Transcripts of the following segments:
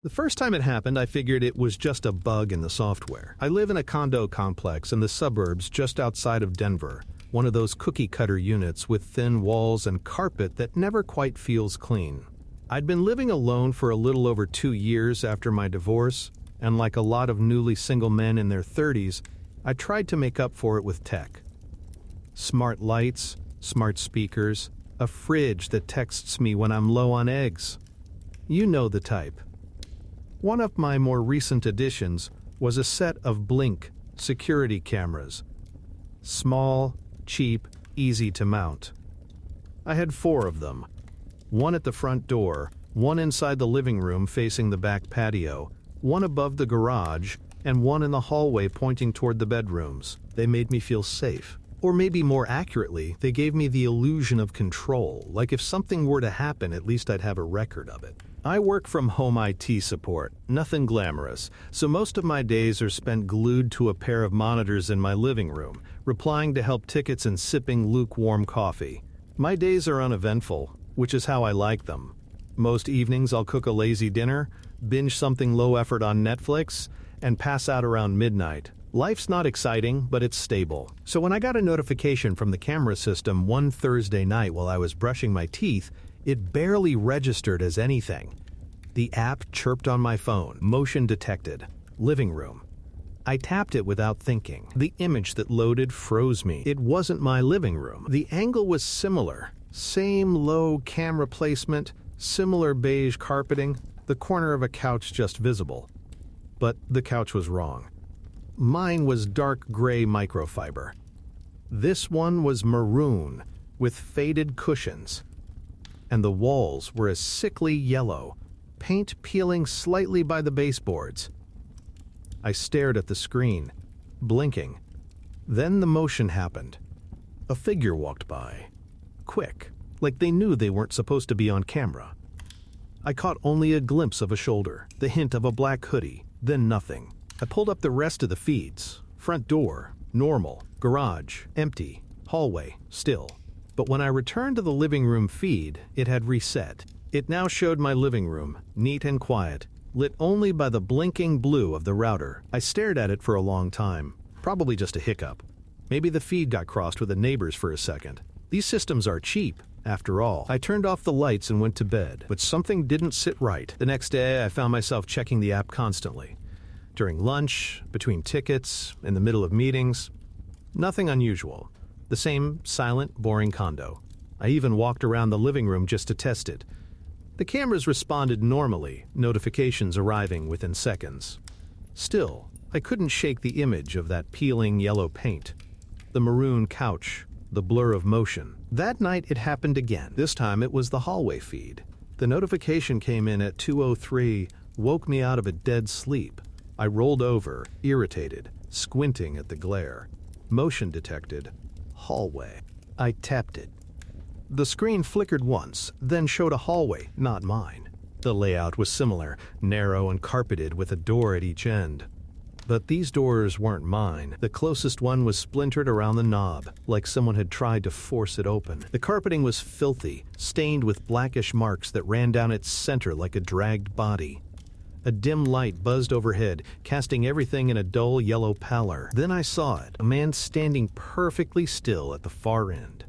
The first time it happened, I figured it was just a bug in the software. I live in a condo complex in the suburbs just outside of Denver, one of those cookie-cutter units with thin walls and carpet that never quite feels clean. I'd been living alone for a little over 2 years after my divorce, and like a lot of newly single men in their 30s, I tried to make up for it with tech. Smart lights, smart speakers, a fridge that texts me when I'm low on eggs. You know the type. One of my more recent additions was a set of Blink security cameras. Small, cheap, easy to mount. I had 4 of them. One at the front door, one inside the living room facing the back patio, one above the garage, and one in the hallway pointing toward the bedrooms. They made me feel safe. Or maybe more accurately, they gave me the illusion of control, like if something were to happen, at least I'd have a record of it. I work from home IT support, nothing glamorous, so most of my days are spent glued to a pair of monitors in my living room, replying to help tickets and sipping lukewarm coffee. My days are uneventful, which is how I like them. Most evenings I'll cook a lazy dinner, binge something low effort on Netflix, and pass out around midnight. Life's not exciting, but it's stable. So when I got a notification from the camera system one Thursday night while I was brushing my teeth, it barely registered as anything. The app chirped on my phone, motion detected, living room. I tapped it without thinking. The image that loaded froze me. It wasn't my living room. The angle was similar. Same low camera placement, similar beige carpeting, the corner of a couch just visible. But the couch was wrong. Mine was dark gray microfiber. This one was maroon, with faded cushions. And the walls were a sickly yellow, paint peeling slightly by the baseboards. I stared at the screen, blinking. Then the motion happened. A figure walked by. Quick, like they knew they weren't supposed to be on camera. I caught only a glimpse of a shoulder, the hint of a black hoodie, then nothing. I pulled up the rest of the feeds. Front door, normal. Garage, empty. Hallway, still. But when I returned to the living room feed, it had reset. It now showed my living room, neat and quiet, lit only by the blinking blue of the router. I stared at it for a long time. Probably just a hiccup. Maybe the feed got crossed with the neighbors for a second. These systems are cheap, after all. I turned off the lights and went to bed, but something didn't sit right. The next day, I found myself checking the app constantly. During lunch, between tickets, in the middle of meetings. Nothing unusual. The same silent, boring condo. I even walked around the living room just to test it. The cameras responded normally, notifications arriving within seconds. Still, I couldn't shake the image of that peeling yellow paint. The maroon couch, the blur of motion. That night it happened again. This time it was the hallway feed. The notification came in at 2:03, woke me out of a dead sleep. I rolled over, irritated, squinting at the glare. Motion detected. Hallway. I tapped it. The screen flickered once, then showed a hallway, not mine. The layout was similar, narrow and carpeted with a door at each end. But these doors weren't mine. The closest one was splintered around the knob, like someone had tried to force it open. The carpeting was filthy, stained with blackish marks that ran down its center like a dragged body. A dim light buzzed overhead, casting everything in a dull yellow pallor. Then I saw it, a man standing perfectly still at the far end.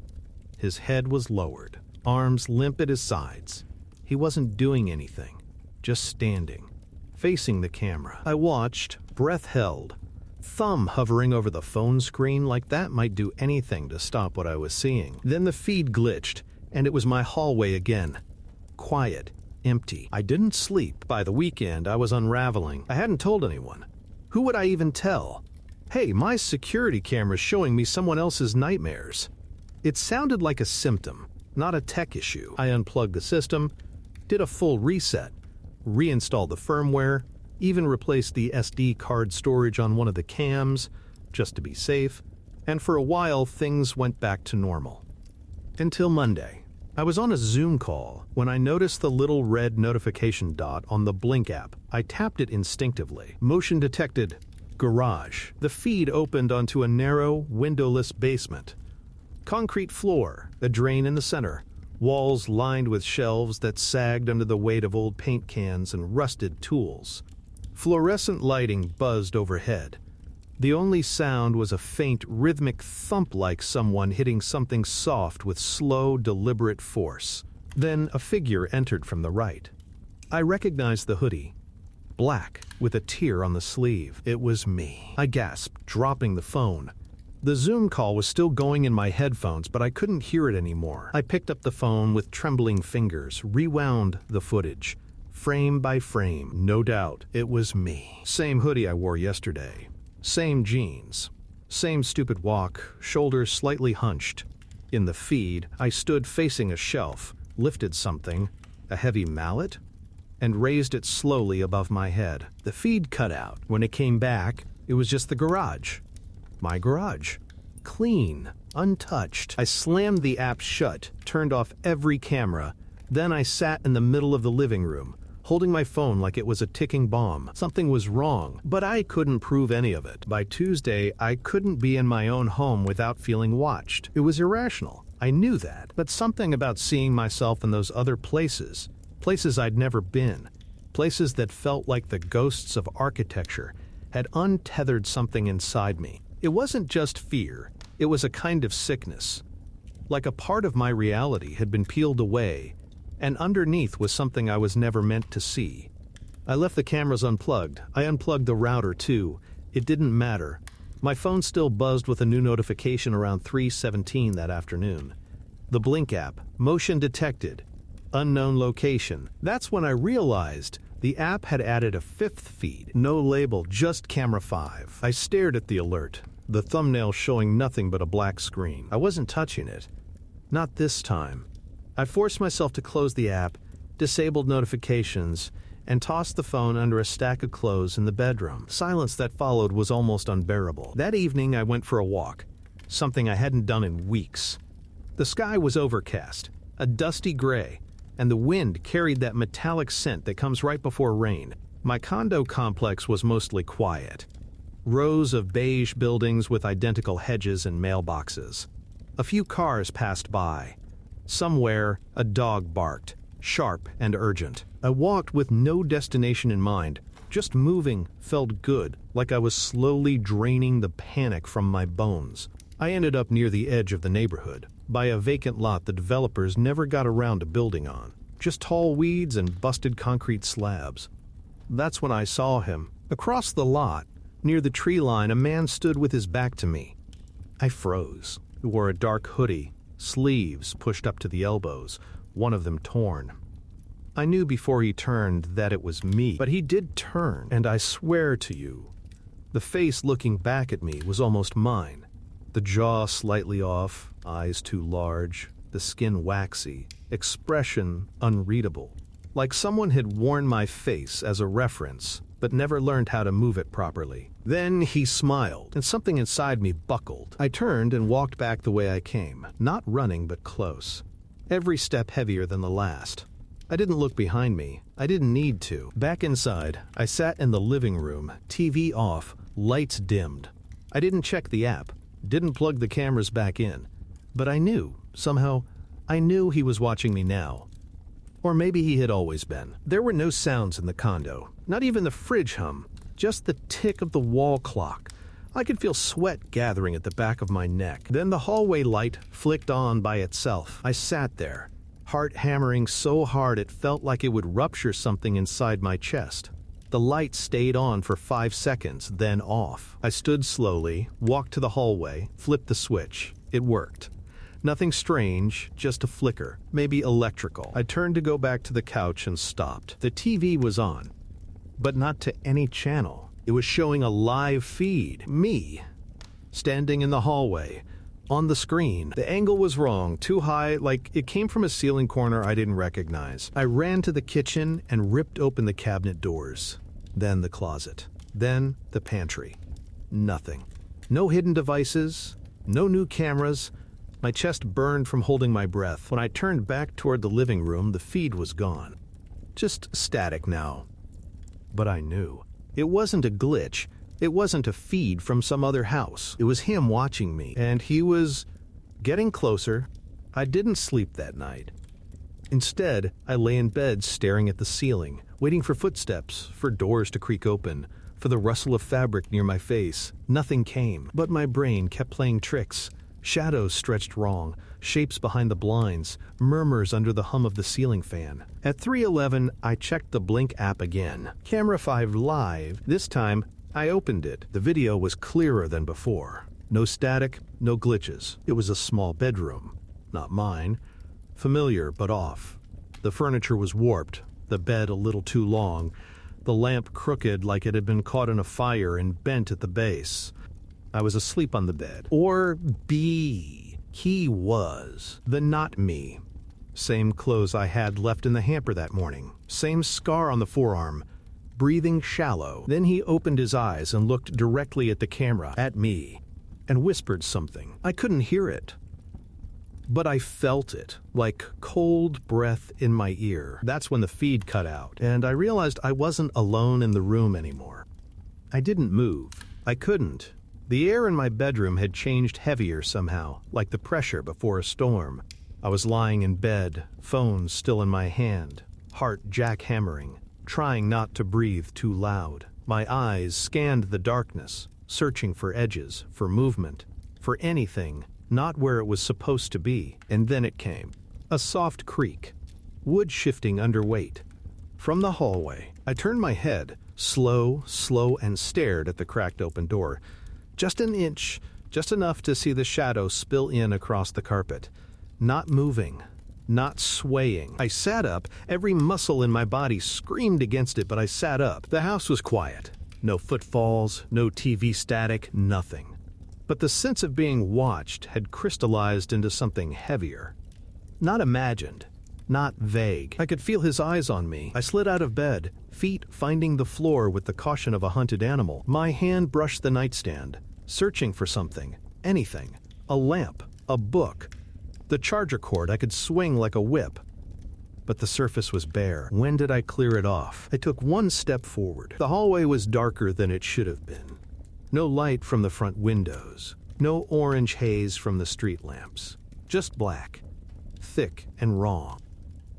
His head was lowered, arms limp at his sides. He wasn't doing anything, just standing, facing the camera. I watched, breath held, thumb hovering over the phone screen like that might do anything to stop what I was seeing. Then the feed glitched, and it was my hallway again. Quiet. Empty. I didn't sleep. By the weekend, I was unraveling. I hadn't told anyone. Who would I even tell? Hey, my security camera's showing me someone else's nightmares. It sounded like a symptom, not a tech issue. I unplugged the system, did a full reset, reinstalled the firmware, even replaced the SD card storage on one of the cams, just to be safe, and for a while things went back to normal. Until Monday. I was on a Zoom call when I noticed the little red notification dot on the Blink app. I tapped it instinctively. Motion detected. Garage. The feed opened onto a narrow, windowless basement. Concrete floor, a drain in the center, walls lined with shelves that sagged under the weight of old paint cans and rusted tools. Fluorescent lighting buzzed overhead. The only sound was a faint, rhythmic thump like someone hitting something soft with slow, deliberate force. Then a figure entered from the right. I recognized the hoodie. Black, with a tear on the sleeve. It was me. I gasped, dropping the phone. The Zoom call was still going in my headphones, but I couldn't hear it anymore. I picked up the phone with trembling fingers, rewound the footage. Frame by frame, no doubt, it was me. Same hoodie I wore yesterday. Same jeans. Same stupid walk, shoulders slightly hunched. In the feed, I stood facing a shelf, lifted something, a heavy mallet, and raised it slowly above my head. The feed cut out. When it came back, it was just the garage. My garage. Clean, untouched. I slammed the app shut, turned off every camera. Then I sat in the middle of the living room, holding my phone like it was a ticking bomb. Something was wrong, but I couldn't prove any of it. By Tuesday, I couldn't be in my own home without feeling watched. It was irrational. I knew that. But something about seeing myself in those other places, places I'd never been, places that felt like the ghosts of architecture, had untethered something inside me. It wasn't just fear, it was a kind of sickness. Like a part of my reality had been peeled away, and underneath was something I was never meant to see. I left the cameras unplugged. I unplugged the router too. It didn't matter. My phone still buzzed with a new notification around 3:17 that afternoon. The Blink app, motion detected, unknown location. That's when I realized the app had added a fifth feed. No label, just camera 5. I stared at the alert, the thumbnail showing nothing but a black screen. I wasn't touching it. Not this time. I forced myself to close the app, disabled notifications, and tossed the phone under a stack of clothes in the bedroom. Silence that followed was almost unbearable. That evening I went for a walk, something I hadn't done in weeks. The sky was overcast, a dusty gray, and the wind carried that metallic scent that comes right before rain. My condo complex was mostly quiet. Rows of beige buildings with identical hedges and mailboxes. A few cars passed by. Somewhere, a dog barked, sharp and urgent. I walked with no destination in mind. Just moving felt good, like I was slowly draining the panic from my bones. I ended up near the edge of the neighborhood, by a vacant lot the developers never got around to building on. Just tall weeds and busted concrete slabs. That's when I saw him. Across the lot, near the tree line, a man stood with his back to me. I froze. He wore a dark hoodie, sleeves pushed up to the elbows, one of them torn. I knew before he turned that it was me, but he did turn, and I swear to you, the face looking back at me was almost mine. The jaw slightly off, eyes too large, the skin waxy, expression unreadable. Like someone had worn my face as a reference, but never learned how to move it properly. Then he smiled, and something inside me buckled. I turned and walked back the way I came, not running but close. Every step heavier than the last. I didn't look behind me. I didn't need to. Back inside, I sat in the living room, TV off, lights dimmed. I didn't check the app, didn't plug the cameras back in. But I knew, somehow, I knew he was watching me now. Or maybe he had always been. There were no sounds in the condo, not even the fridge hum, just the tick of the wall clock. I could feel sweat gathering at the back of my neck. Then the hallway light flicked on by itself. I sat there, heart hammering so hard it felt like it would rupture something inside my chest. The light stayed on for 5 seconds, then off. I stood slowly, walked to the hallway, flipped the switch. It worked. Nothing strange, just a flicker, maybe electrical. I turned to go back to the couch and stopped. The TV was on, but not to any channel. It was showing a live feed. Me, standing in the hallway, on the screen. The angle was wrong, too high, like it came from a ceiling corner I didn't recognize. I ran to the kitchen and ripped open the cabinet doors. Then the closet. Then the pantry. Nothing. No hidden devices, no new cameras. My chest burned from holding my breath. When I turned back toward the living room, the feed was gone. Just static now. But I knew. It wasn't a glitch. It wasn't a feed from some other house. It was him watching me, and he was getting closer. I didn't sleep that night. Instead, I lay in bed staring at the ceiling, waiting for footsteps, for doors to creak open, for the rustle of fabric near my face. Nothing came, but my brain kept playing tricks. Shadows stretched wrong, shapes behind the blinds, murmurs under the hum of the ceiling fan. At 3:11, I checked the Blink app again. Camera 5 live. This time, I opened it. The video was clearer than before. No static, no glitches. It was a small bedroom. Not mine. Familiar, but off. The furniture was warped, the bed a little too long, the lamp crooked like it had been caught in a fire and bent at the base. I was asleep on the bed. Or B. He was. The not me. Same clothes I had left in the hamper that morning. Same scar on the forearm. Breathing shallow. Then he opened his eyes and looked directly at the camera, at me, and whispered something. I couldn't hear it, but I felt it, like cold breath in my ear. That's when the feed cut out, and I realized I wasn't alone in the room anymore. I didn't move. I couldn't. The air in my bedroom had changed heavier somehow, like the pressure before a storm. I was lying in bed, phone still in my hand, heart jackhammering, trying not to breathe too loud. My eyes scanned the darkness, searching for edges, for movement, for anything not where it was supposed to be. And then it came. A soft creak, wood shifting under weight. From the hallway, I turned my head, slow, and stared at the cracked open door. Just an inch, just enough to see the shadow spill in across the carpet. Not moving, not swaying. I sat up, every muscle in my body screamed against it, but I sat up. The house was quiet. No footfalls, no TV static, nothing. But the sense of being watched had crystallized into something heavier. Not imagined, not vague. I could feel his eyes on me. I slid out of bed, feet finding the floor with the caution of a hunted animal. My hand brushed the nightstand, searching for something, anything. A lamp, a book. The charger cord I could swing like a whip. But the surface was bare. When did I clear it off? I took one step forward. The hallway was darker than it should have been. No light from the front windows. No orange haze from the street lamps. Just black, thick and raw.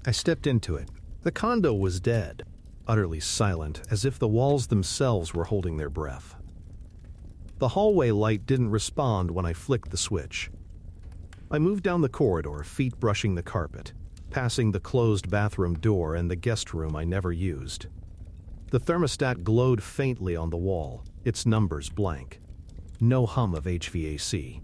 I stepped into it. The condo was dead, utterly silent, as if the walls themselves were holding their breath. The hallway light didn't respond when I flicked the switch. I moved down the corridor, feet brushing the carpet, passing the closed bathroom door and the guest room I never used. The thermostat glowed faintly on the wall, its numbers blank. No hum of HVAC.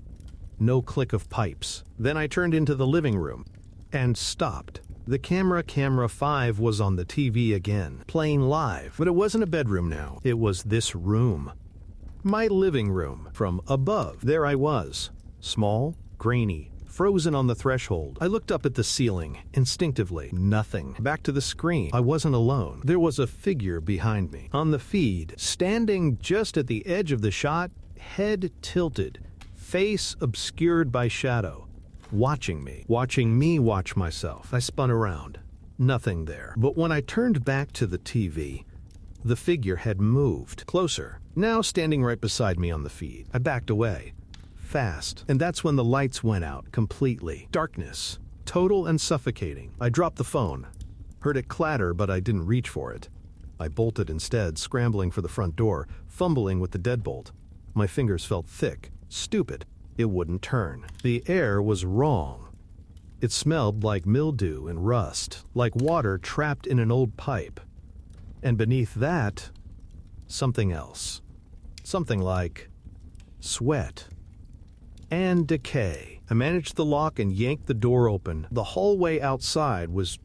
No click of pipes. Then I turned into the living room and stopped. The camera 5 was on the TV again, playing live, but it wasn't a bedroom now. It was this room. My living room. From above, there I was, small, grainy, frozen on the threshold. I looked up at the ceiling, instinctively. Nothing. Back to the screen. I wasn't alone. There was a figure behind me. On the feed, standing just at the edge of the shot, head tilted, face obscured by shadow. Watching me watch myself. I spun around. Nothing there. But when I turned back to the TV, the figure had moved closer, now standing right beside me on the feed. I backed away, fast, and that's when the lights went out completely. Darkness, total and suffocating. I dropped the phone, heard it clatter, but I didn't reach for it. I bolted instead, scrambling for the front door, fumbling with the deadbolt. My fingers felt thick, stupid. It wouldn't turn. The air was wrong. It smelled like mildew and rust, like water trapped in an old pipe. And beneath that, something else. Something like sweat and decay. I managed the lock and yanked the door open. The hallway outside was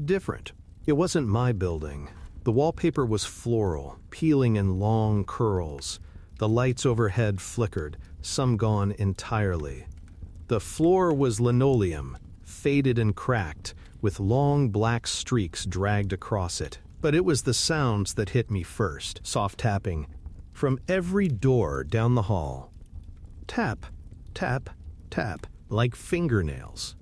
different. It wasn't my building. The wallpaper was floral, peeling in long curls. The lights overhead flickered, some gone entirely. The floor was linoleum, faded and cracked, with long black streaks dragged across it. But it was the sounds that hit me first. Soft tapping from every door down the hall. Tap, tap, tap, like fingernails.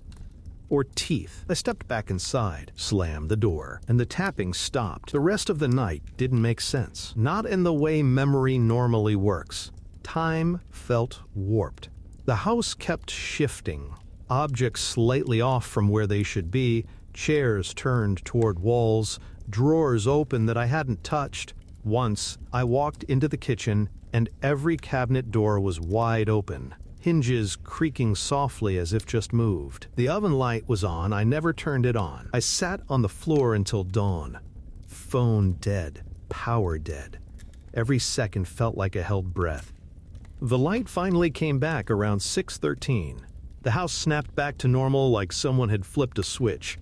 Or teeth. I stepped back inside, slammed the door, and the tapping stopped. The rest of the night didn't make sense. Not in the way memory normally works. Time felt warped. The house kept shifting. Objects slightly off from where they should be, Chairs turned toward walls, drawers open that I hadn't touched. Once, I walked into the kitchen, and every cabinet door was wide open, hinges creaking softly as if just moved. The oven light was on. I never turned it on. I sat on the floor until dawn. Phone dead, power dead. Every second felt like a held breath. The light finally came back around 6:13. The house snapped back to normal like someone had flipped a switch.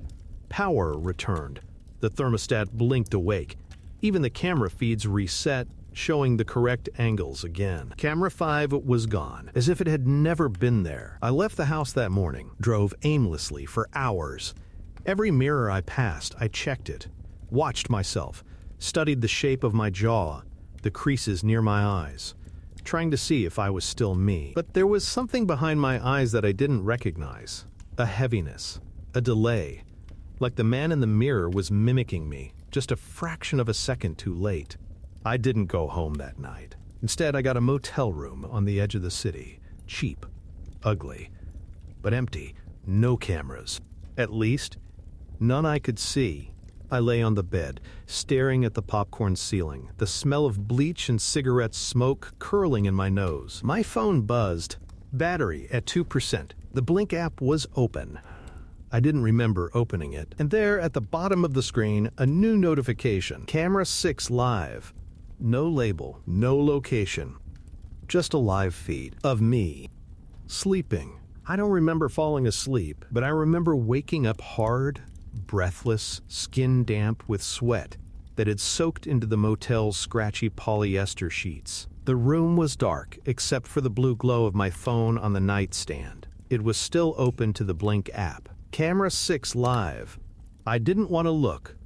Power returned. The thermostat blinked awake. Even the camera feeds reset, showing the correct angles again. Camera 5 was gone, as if it had never been there. I left the house that morning, drove aimlessly for hours. Every mirror I passed, I checked it, watched myself, studied the shape of my jaw, the creases near my eyes, trying to see if I was still me. But there was something behind my eyes that I didn't recognize. A heaviness, a delay, like the man in the mirror was mimicking me, just a fraction of a second too late. I didn't go home that night. Instead, I got a motel room on the edge of the city. Cheap, ugly, but empty. No cameras. At least, none I could see. I lay on the bed, staring at the popcorn ceiling, the smell of bleach and cigarette smoke curling in my nose. My phone buzzed. Battery at 2%. The Blink app was open. I didn't remember opening it. And there, at the bottom of the screen, a new notification. Camera 6 live. No label, no location. Just a live feed of me, sleeping. I don't remember falling asleep, but I remember waking up hard, breathless, skin damp with sweat that had soaked into the motel's scratchy polyester sheets. The room was dark, except for the blue glow of my phone on the nightstand. It was still open to the Blink app. Camera 6 live. I didn't want to look,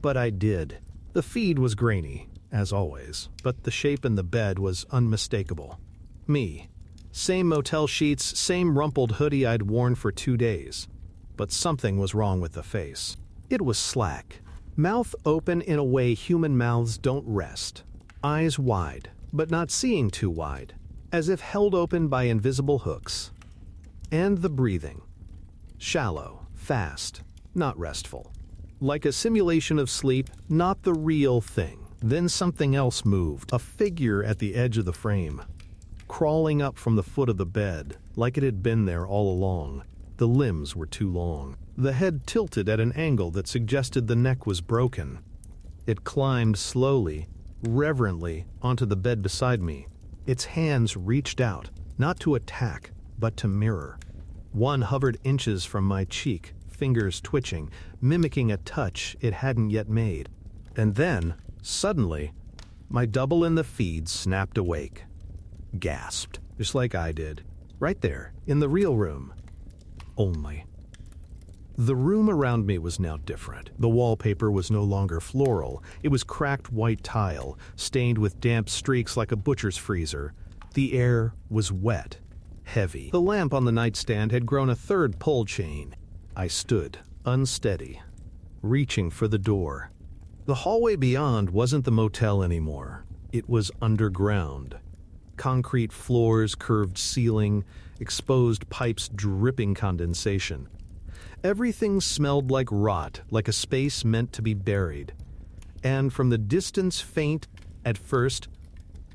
but I did. The feed was grainy, as always, but the shape in the bed was unmistakable. Me. Same motel sheets, same rumpled hoodie I'd worn for 2 days. But something was wrong with the face. It was slack. Mouth open in a way human mouths don't rest. Eyes wide, but not seeing too wide, as if held open by invisible hooks. And the breathing. Shallow, fast, not restful. Like a simulation of sleep, not the real thing. Then something else moved, a figure at the edge of the frame, crawling up from the foot of the bed, like it had been there all along. The limbs were too long. The head tilted at an angle that suggested the neck was broken. It climbed slowly, reverently, onto the bed beside me. Its hands reached out, not to attack, but to mirror. One hovered inches from my cheek, fingers twitching, mimicking a touch it hadn't yet made. And then, suddenly, my double in the feed snapped awake. Gasped, just like I did. Right there, in the real room. Only. The room around me was now different. The wallpaper was no longer floral. It was cracked white tile, stained with damp streaks like a butcher's freezer. The air was wet, heavy. The lamp on the nightstand had grown a third pull chain. I stood, unsteady, reaching for the door. The hallway beyond wasn't the motel anymore. It was underground. Concrete floors, curved ceiling, exposed pipes dripping condensation. Everything smelled like rot, like a space meant to be buried. And from the distance faint, at first,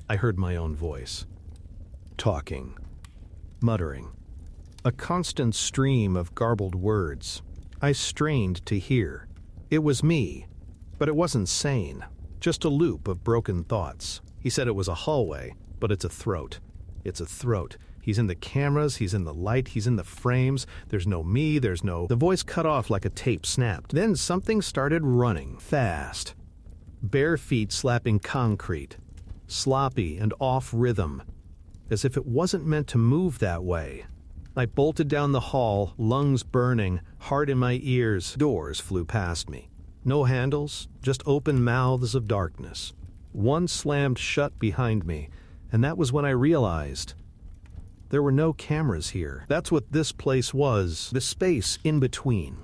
I heard my own voice. Talking. Muttering. A constant stream of garbled words. I strained to hear. It was me, but it wasn't sane. Just a loop of broken thoughts. He said it was a hallway, but it's a throat. It's a throat. He's in the cameras, he's in the light, he's in the frames. There's no me, there's no... The voice cut off like a tape snapped. Then something started running, fast. Bare feet slapping concrete. Sloppy and off rhythm. As if it wasn't meant to move that way. I bolted down the hall, lungs burning, heart in my ears. Doors flew past me. No handles, just open mouths of darkness. One slammed shut behind me, and that was when I realized there were no cameras here. That's what this place was, the space in between,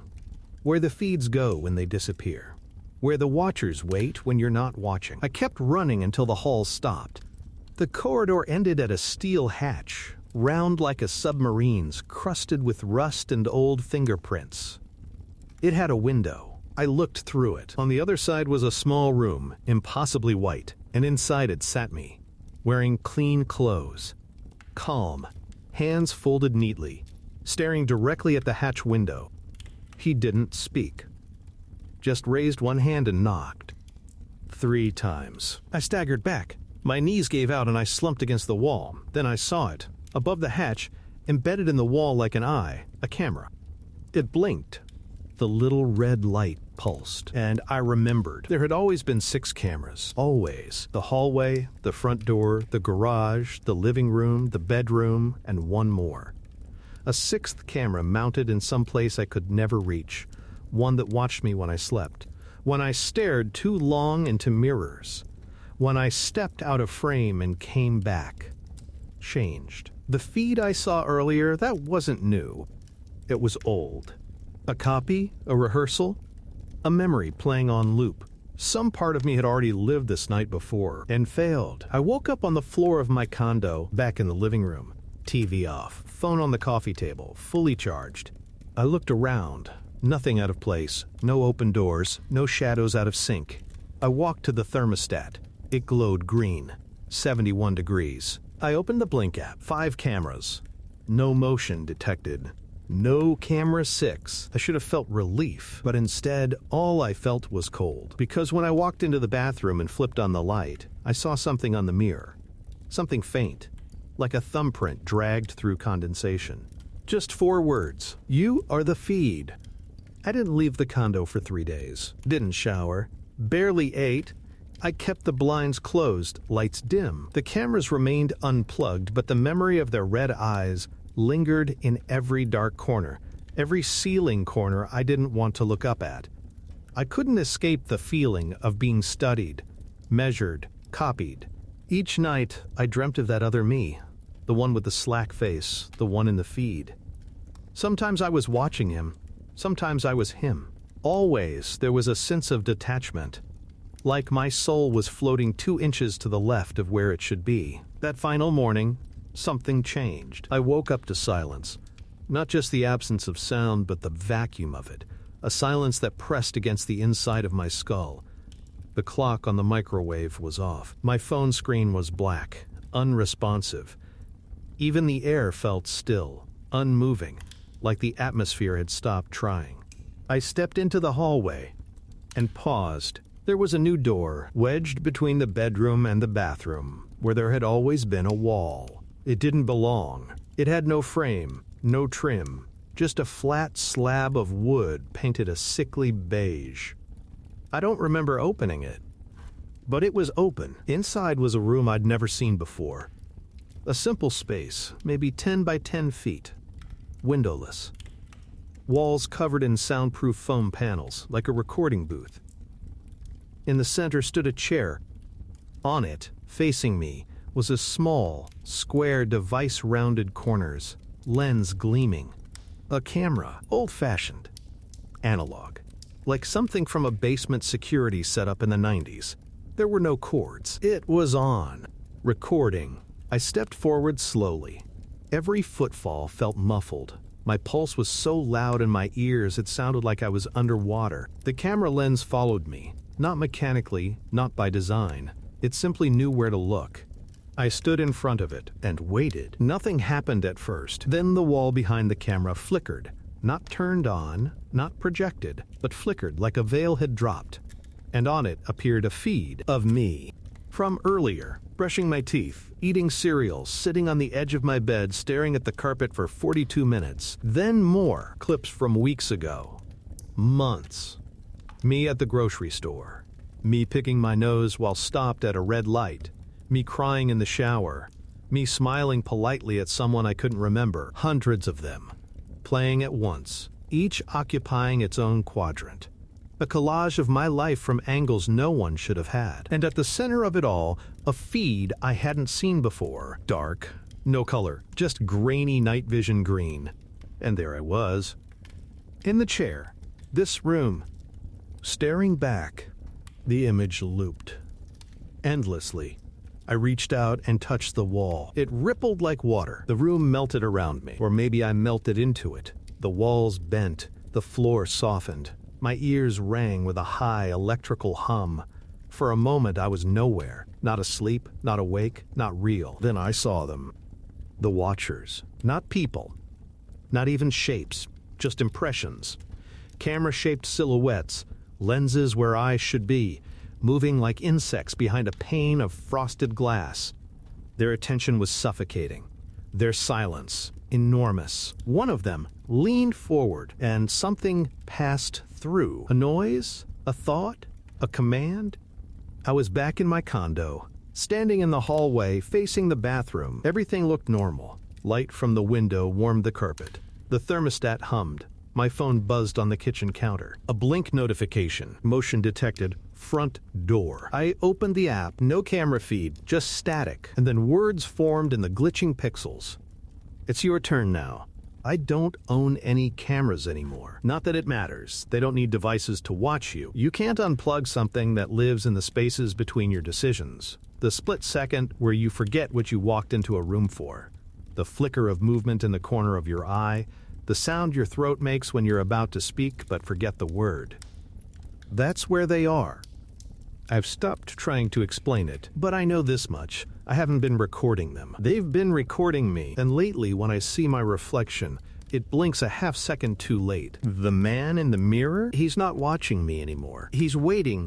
where the feeds go when they disappear, where the watchers wait when you're not watching. I kept running until the hall stopped. The corridor ended at a steel hatch, round like a submarine's, crusted with rust and old fingerprints. It had a window. I looked through it. On the other side was a small room, impossibly white, and inside it sat me, wearing clean clothes, calm, hands folded neatly, staring directly at the hatch window. He didn't speak, just raised one hand and knocked. 3 times. I staggered back. My knees gave out and I slumped against the wall. Then I saw it. Above the hatch, embedded in the wall like an eye, a camera. It blinked. The little red light pulsed, and I remembered. There had always been 6 cameras. Always. The hallway, the front door, the garage, the living room, the bedroom, and one more. A 6th camera mounted in some place I could never reach. One that watched me when I slept. When I stared too long into mirrors. When I stepped out of frame and came back. Changed. The feed I saw earlier, that wasn't new. It was old. A copy? A rehearsal? A memory playing on loop. Some part of me had already lived this night before and failed. I woke up on the floor of my condo, back in the living room. TV off, phone on the coffee table, fully charged. I looked around. Nothing out of place, no open doors, no shadows out of sync. I walked to the thermostat. It glowed green, 71 degrees. I opened the Blink app, 5 cameras. No motion detected. No camera 6. I should have felt relief, but instead, all I felt was cold. Because when I walked into the bathroom and flipped on the light, I saw something on the mirror. Something faint, like a thumbprint dragged through condensation. Just 4 words. You are the feed. I didn't leave the condo for 3 days. Didn't shower. Barely ate. I kept the blinds closed, lights dim. The cameras remained unplugged, but the memory of their red eyes lingered in every dark corner, every ceiling corner I didn't want to look up at. I couldn't escape the feeling of being studied, measured, copied. Each night, I dreamt of that other me, the one with the slack face, the one in the feed. Sometimes I was watching him, sometimes I was him. Always there was a sense of detachment, like my soul was floating 2 inches to the left of where it should be. That final morning, something changed. I woke up to silence. Not just the absence of sound, but the vacuum of it. A silence that pressed against the inside of my skull. The clock on the microwave was off. My phone screen was black, unresponsive. Even the air felt still, unmoving, like the atmosphere had stopped trying. I stepped into the hallway and paused. There was a new door, wedged between the bedroom and the bathroom, where there had always been a wall. It didn't belong. It had no frame, no trim, just a flat slab of wood painted a sickly beige. I don't remember opening it, but it was open. Inside was a room I'd never seen before. A simple space, maybe 10 by 10 feet, windowless. Walls covered in soundproof foam panels, like a recording booth. In the center stood a chair. On it, facing me, was a small, square device-rounded corners, lens gleaming. A camera, old-fashioned, analog, like something from a basement security setup in the 90s. There were no cords. It was on. Recording. I stepped forward slowly. Every footfall felt muffled. My pulse was so loud in my ears it sounded like I was underwater. The camera lens followed me. Not mechanically, not by design. It simply knew where to look. I stood in front of it and waited. Nothing happened at first. Then the wall behind the camera flickered. Not turned on, not projected, but flickered like a veil had dropped. And on it appeared a feed of me. From earlier, brushing my teeth, eating cereal, sitting on the edge of my bed, staring at the carpet for 42 minutes. Then more clips from weeks ago. Months. Me at the grocery store. Me picking my nose while stopped at a red light. Me crying in the shower. Me smiling politely at someone I couldn't remember. Hundreds of them. Playing at once, each occupying its own quadrant. A collage of my life from angles no one should have had. And at the center of it all, a feed I hadn't seen before. Dark, no color, just grainy night vision green. And there I was. In the chair. This room. Staring back, the image looped. Endlessly. I reached out and touched the wall. It rippled like water. The room melted around me, or maybe I melted into it. The walls bent, The floor softened. My ears rang with a high electrical hum. For a moment I was nowhere, not asleep, not awake, not real. Then I saw them. The Watchers. Not people. Not even shapes, just impressions. Camera-shaped silhouettes, lenses where eyes should be, moving like insects behind a pane of frosted glass. Their attention was suffocating. Their silence, enormous. One of them leaned forward and something passed through. A noise? A thought? A command? I was back in my condo, standing in the hallway facing the bathroom. Everything looked normal. Light from the window warmed the carpet. The thermostat hummed. My phone buzzed on the kitchen counter. A blink notification. Motion detected. Front door. I opened the app. No camera feed, just static. And then words formed in the glitching pixels. It's your turn now. I don't own any cameras anymore. Not that it matters. They don't need devices to watch you. You can't unplug something that lives in the spaces between your decisions. The split second where you forget what you walked into a room for. The flicker of movement in the corner of your eye. The sound your throat makes when you're about to speak but forget the word. That's where they are. I've stopped trying to explain it, but I know this much. I haven't been recording them. They've been recording me, and lately when I see my reflection, it blinks a half second too late. The man in the mirror? He's not watching me anymore. He's waiting